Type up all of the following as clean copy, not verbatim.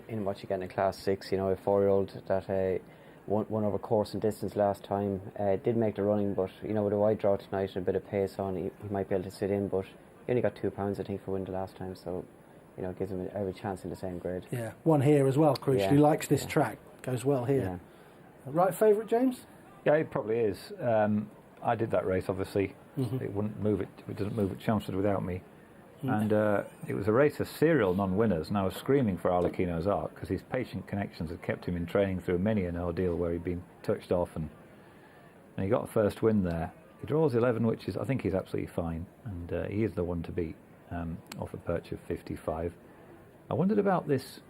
in what you get in Class 6, a 4-year-old that won over course and distance last time, did make the running, but with a wide draw tonight and a bit of pace on, he might be able to sit in, but he only got £2 I think for win the last time, so it gives him every chance in the same grade. Yeah, one here as well, crucially. He likes this track, goes well here. Yeah. Right favourite, James? Yeah, it probably is. I did that race, obviously. It wouldn't move it. It doesn't move at Chelmsford without me. And it was a race of serial non-winners, and I was screaming for Arlecchino's Arc because his patient connections had kept him in training through many an ordeal where he'd been touched off, and he got a first win there. He draws 11, which is, I think he's absolutely fine, and he is the one to beat off a perch of 55. I wondered about this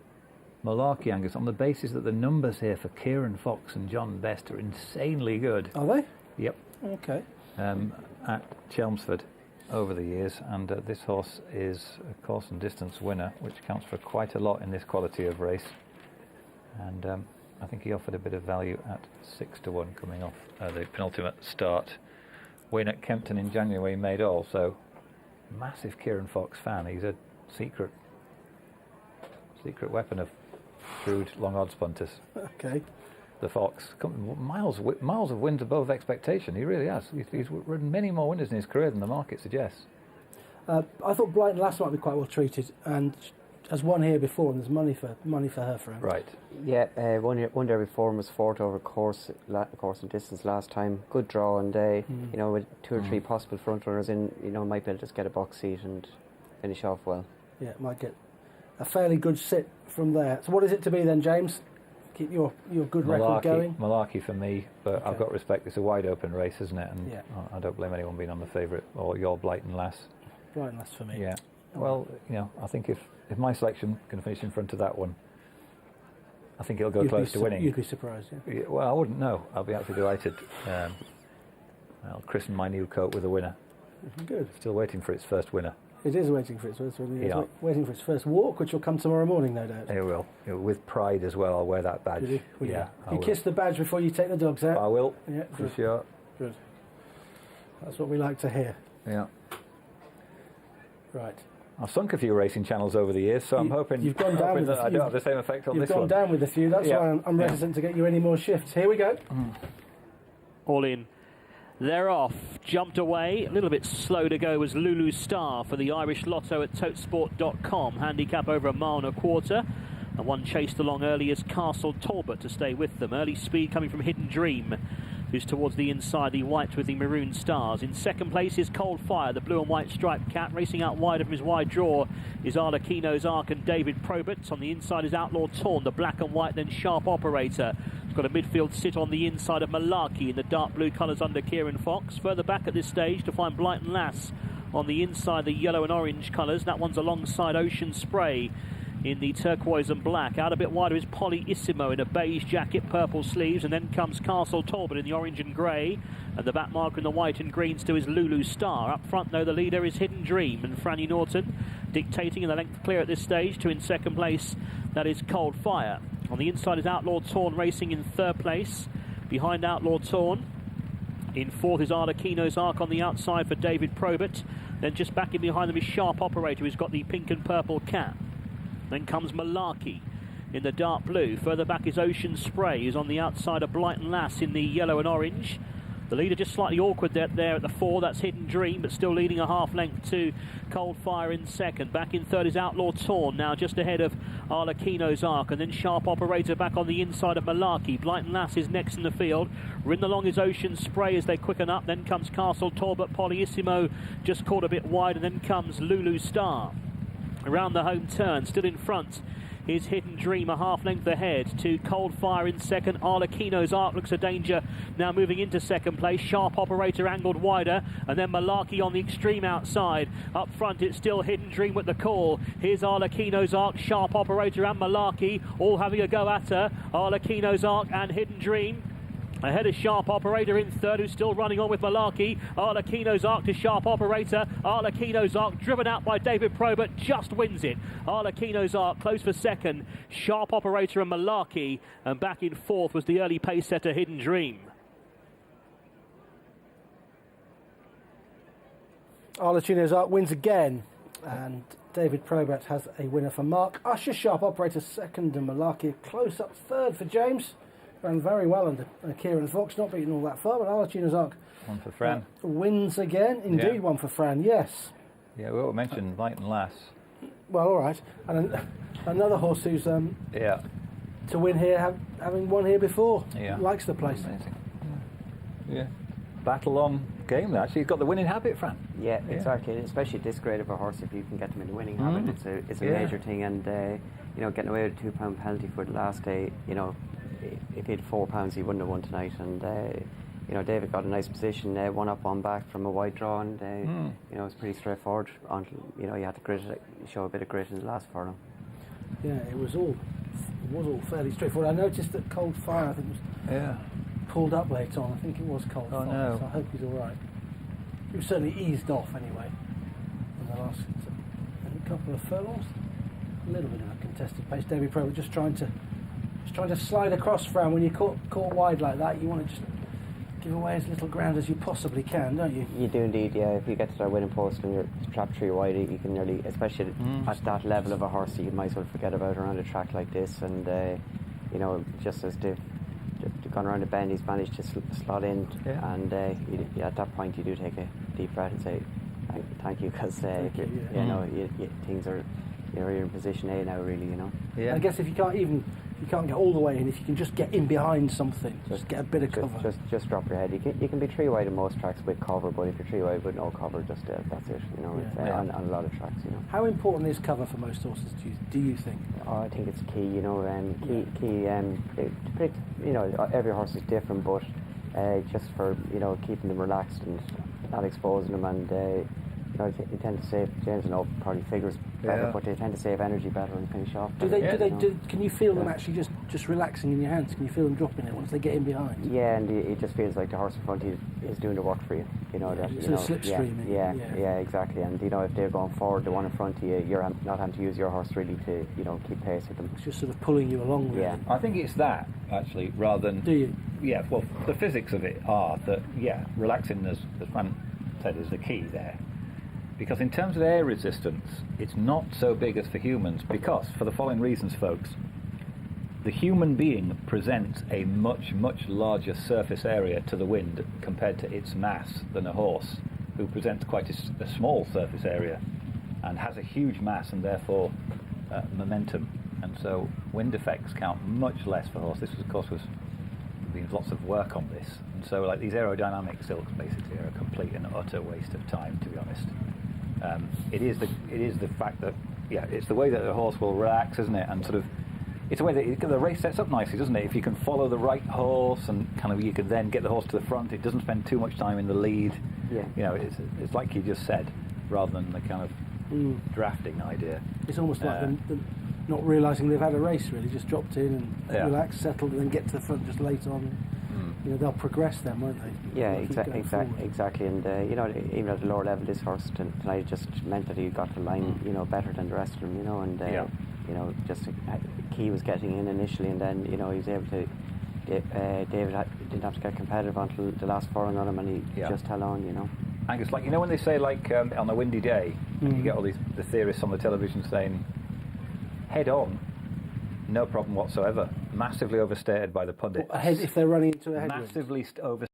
Malarkey, Angus, on the basis that the numbers here for Kieran Fox and John Best are insanely good. Are they? Yep. Okay. At Chelmsford over the years, and this horse is a course and distance winner, which counts for quite a lot in this quality of race, and I think he offered a bit of value at 6-1 coming off the penultimate start win at Kempton in January where he made all. So massive Kieran Fox fan. He's a secret weapon of shrewd long odds punters. Okay. The Fox, miles of wins above expectation. He really has. He's ridden many more winners in his career than the market suggests. I thought Brighton Lass might be quite well treated, and has won here before, and there's money for her for him. Right. Yeah, one day before him was fourth over course and distance last time. Good draw, and with 2 or 3 possible front runners in, might be able to just get a box seat and finish off well. Yeah, might get a fairly good sit from there. So what is it to be then, James? Keep your good record going. Malarkey for me, but okay. I've got respect. It's a wide open race, isn't it? And I don't blame anyone being on the favourite or your Brighton Lass. Brighton Lass for me. Yeah. Well, I think if my selection can finish in front of that one, I think it'll go close to winning. You'd be surprised, yeah. Well, I wouldn't know. I'll be absolutely delighted. I'll christen my new coat with a winner. Good. Still waiting for its first winner. It is waiting for its first winner. It's waiting for its first walk, which will come tomorrow morning, no doubt. It will. With pride as well. I'll wear that badge. Yeah. You kiss the badge before you take the dogs out? I will. Yeah, for sure. Good. That's what we like to hear. Yeah. Right. I've sunk a few racing channels over the years, so I'm hoping you've gone down with I don't have the same effect on this one. You've gone down with a few. That's why I'm reticent to get you any more shifts. Here we go. All in. They're off, jumped away, a little bit slow to go was Lulu Star for the Irish Lotto at totesport.com. Handicap over 1.25 miles. And one chased along early is Castle Talbot to stay with them. Early speed coming from Hidden Dream, who's towards the inside, the white with the maroon stars. In second place is Cold Fire, the blue and white striped cat. Racing out wide of his wide draw is Arlecchino's Arc and David Probert. On the inside is Outlaw Torn, the black and white, then Sharp Operator. He's got a midfield sit on the inside of Malarkey in the dark blue colours under Kieran Fox. Further back at this stage to find Brighton Lass on the inside, the yellow and orange colours. That one's alongside Ocean Spray in the turquoise and black. Out a bit wider is Pollyissimo in a beige jacket, purple sleeves, and then comes Castle Talbot in the orange and grey, and the back marker in the white and greens to his Lulu Star. Up front, though, the leader is Hidden Dream, and Franny Norton dictating in the length clear at this stage. To in second place, that is Cold Fire. On the inside is Outlaw Torn racing in third place. Behind Outlaw Torn, in fourth is Arlecchino's Arc on the outside for David Probert. Then just back in behind them is Sharp Operator, who's got the pink and purple cap. Then comes Malarkey in the dark blue. Further back is Ocean Spray, who's on the outside of Brighton Lass in the yellow and orange. The leader just slightly awkward there at the 4. That's Hidden Dream, but still leading a half length to Cold Fire in second. Back in third is Outlaw Torn, now just ahead of Arlecchino's Arc. And then Sharp Operator back on the inside of Malarkey. Brighton Lass is next in the field. Ridden along is Ocean Spray as they quicken up. Then comes Castle Talbot. Pollyissimo just caught a bit wide. And then comes Lulu Star. Around the home turn, still in front is Hidden Dream, a half length ahead to Cold Fire in second. Arlecchino's Arc looks a danger now moving into second place. Sharp Operator angled wider, and then Malarkey on the extreme outside. Up front it's still Hidden Dream with the call. Here's Arlecchino's Arc, Sharp Operator and Malarkey all having a go at her. Arlecchino's Arc and Hidden Dream ahead of Sharp Operator in third, who's still running on with Malarkey. Arlecchino's Arc to Sharp Operator. Arlecchino's Arc, driven out by David Probert, just wins it. Arlecchino's Arc close for second. Sharp Operator and Malarkey. And back in fourth was the early pace setter Hidden Dream. Arlecchino's Arc wins again. And David Probert has a winner for Mark. Usher Sharp, operator second, and Malarkey close up third for James. Ran very well under Kieran Fox, not beating all that far, but Alatuna's Arc One for Fran. wins again. Indeed, Yeah. one for Fran, yes. Yeah, we ought to mention Light and Lass. Well, all right. And another horse who's Yeah. to win here, having won here before, Yeah. likes the place. Amazing. Yeah. Battle on game there. Actually, he's got the winning habit, Fran. Yeah, Yeah. exactly. Especially at this grade of a horse, if you can get them in the winning habit, it's a Yeah. major thing. And you know, getting away with a £2 penalty for the last day, you know, if he had £4, he wouldn't have won tonight. And you know, David got a nice position, one up, one back from a wide draw, and you know, it was pretty straightforward. Until you know, you had to show a bit of grit in the last furlong. Yeah, it was all fairly straightforward. I noticed that Cold Fire, I think, was Yeah. pulled up late on. I think it was Cold Oh, Fire, no. so I hope he's all right. He was certainly eased off anyway in the last couple of furlongs. A little bit of a contested pace. David Probert just trying to slide across, Fran. When you're caught wide like that, you want to just give away as little ground as you possibly can, don't you? You do indeed, yeah. If you get to that winning post and you're trapped 3 wide, you can nearly, especially at that level of a horse, you might as well forget about around a track like this. And you know, just as they've gone around the bend, he's managed to slot in, Yeah. and at that point you do take a deep breath and say thank you, because Thank you, yeah. you know, things are, you're in position A now, really, you know. Yeah. I guess if you can't get all the way in, if you can just get in behind something, just get a bit of cover. Just drop your head. You can be 3 wide in most tracks with cover, but if you're 3 wide with no cover, just that's it. You know, Yeah. it's, on a lot of tracks. You know. How important is cover for most horses? Do you think? Oh, I think it's key. You know, to predict. You know, every horse is different, but just for, you know, keeping them relaxed and not exposing them, and you know, you tend to save. James and probably figures better, Yeah. but they tend to save energy better and finish off. Do better, they? you know. Can you feel them Yeah. actually just relaxing in your hands? Can you feel them dropping it once they get in behind? Yeah, and it just feels like the horse in front of you is doing the work for you. You know, that, It's you know, sort of slipstreaming, yeah, yeah. exactly. And you know, if they're going forward, the one in front of you, you're not having to use your horse really to, you know, keep pace with them. It's just sort of pulling you along. Really. Yeah. I think it's that, actually, rather than... Do you? Yeah, well, the physics of it are that, yeah, relaxing, as Fran said, is the key there. Because in terms of air resistance, it's not so big as for humans, because, for the following reasons, folks, the human being presents a much, much larger surface area to the wind compared to its mass than a horse, who presents quite a small surface area and has a huge mass and therefore momentum. And so wind effects count much less for horse. This, of course, was been lots of work on this. And so, like, these aerodynamic silks basically are a complete and utter waste of time, to be honest. It is the fact that, yeah, it's the way that the horse will relax, isn't it? And sort of, it's the way that the race sets up nicely, doesn't it? If you can follow the right horse and kind of, you can then get the horse to the front. It doesn't spend too much time in the lead. Yeah. You know, it's like you just said, rather than the kind of drafting idea. It's almost like them not realising they've had a race, really. Just dropped in and Yeah. relaxed, settled, and then get to the front just late on. You know, they'll progress then, won't they? Yeah, They'll keep going forward. exactly. And you know, even at the lower level, this horse tonight just meant that he got the line, you know, better than the rest of them. You know, and Yeah. you know, just Key was getting in initially, and then, you know, he was able to. David didn't have to get competitive until the last furlong on him, and he just held on. You know. Angus, like, you know when they say, like, on a windy day, and you get all the theorists on the television saying, head on, no problem whatsoever. Massively overstated by the pundits. Ahead, if they're running into a headwind. Massively overstated